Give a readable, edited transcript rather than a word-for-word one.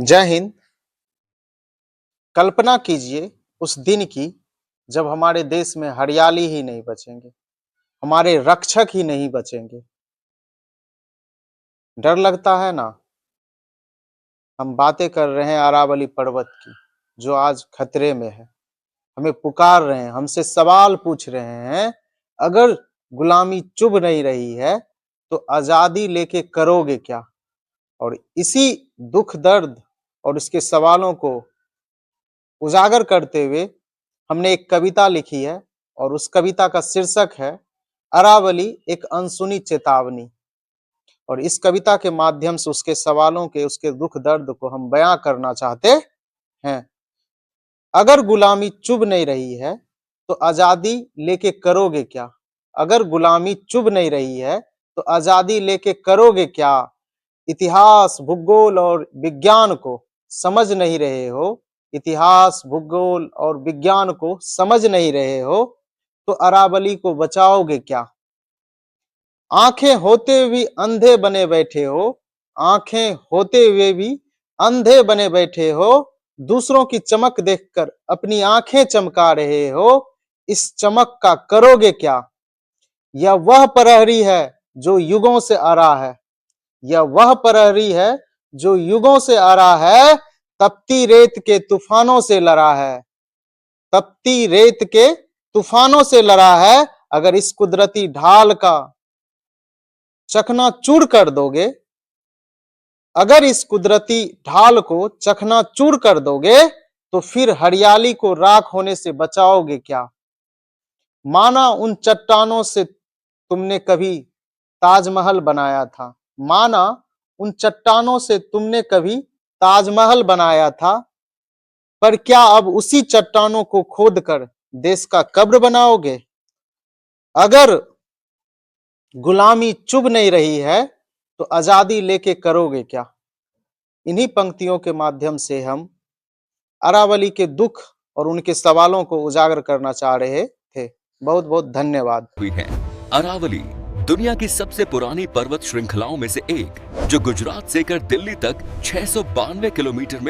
जय हिंद। कल्पना कीजिए उस दिन की जब हमारे देश में हरियाली ही नहीं बचेंगे, हमारे रक्षक ही नहीं बचेंगे। डर लगता है ना। हम बातें कर रहे हैं अरावली पर्वत की, जो आज खतरे में है। हमें पुकार रहे हैं, हमसे सवाल पूछ रहे हैं, अगर गुलामी चुभ नहीं रही है तो आजादी लेके करोगे क्या? और इसी दुख दर्द और इसके सवालों को उजागर करते हुए हमने एक कविता लिखी है और उस कविता का शीर्षक है अरावली एक अनसुनी चेतावनी। और इस कविता के माध्यम से उसके सवालों के, उसके दुख दर्द को हम बयां करना चाहते हैं। अगर गुलामी चुभ नहीं रही है तो आजादी लेके करोगे क्या? अगर गुलामी चुभ नहीं रही है तो आजादी लेके करोगे क्या? इतिहास, भूगोल और विज्ञान को समझ नहीं रहे हो, इतिहास, भूगोल और विज्ञान को समझ नहीं रहे हो तो अरावली को बचाओगे क्या? आंखें होते हुए अंधे बने बैठे हो, आंखें होते हुए भी अंधे बने बैठे हो, दूसरों की चमक देखकर अपनी आंखें चमका रहे हो, इस चमक का करोगे क्या? यह वह प्रहरी है जो युगों से आ रहा है, यह वह प्रहरी है जो युगों से आ रहा है, तपती रेत के तूफानों से लड़ा है, तपती रेत के तूफानों से लड़ा है। अगर इस कुदरती ढाल का चकनाचूर कर दोगे, अगर इस कुदरती ढाल को चकनाचूर कर दोगे तो फिर हरियाली को राख होने से बचाओगे क्या? माना उन चट्टानों से तुमने कभी ताजमहल बनाया था, माना उन चट्टानों से तुमने कभी ताजमहल बनाया था, पर क्या अब उसी चट्टानों को खोदकर देश का कब्र बनाओगे? अगर गुलामी चुभ नहीं रही है तो आजादी लेके करोगे क्या? इन्हीं पंक्तियों के माध्यम से हम अरावली के दुख और उनके सवालों को उजागर करना चाह रहे थे। बहुत बहुत धन्यवाद। हुई है। अरावली दुनिया की सबसे पुरानी पर्वत श्रृंखलाओं में से एक, जो गुजरात से कर दिल्ली तक 692 किलोमीटर में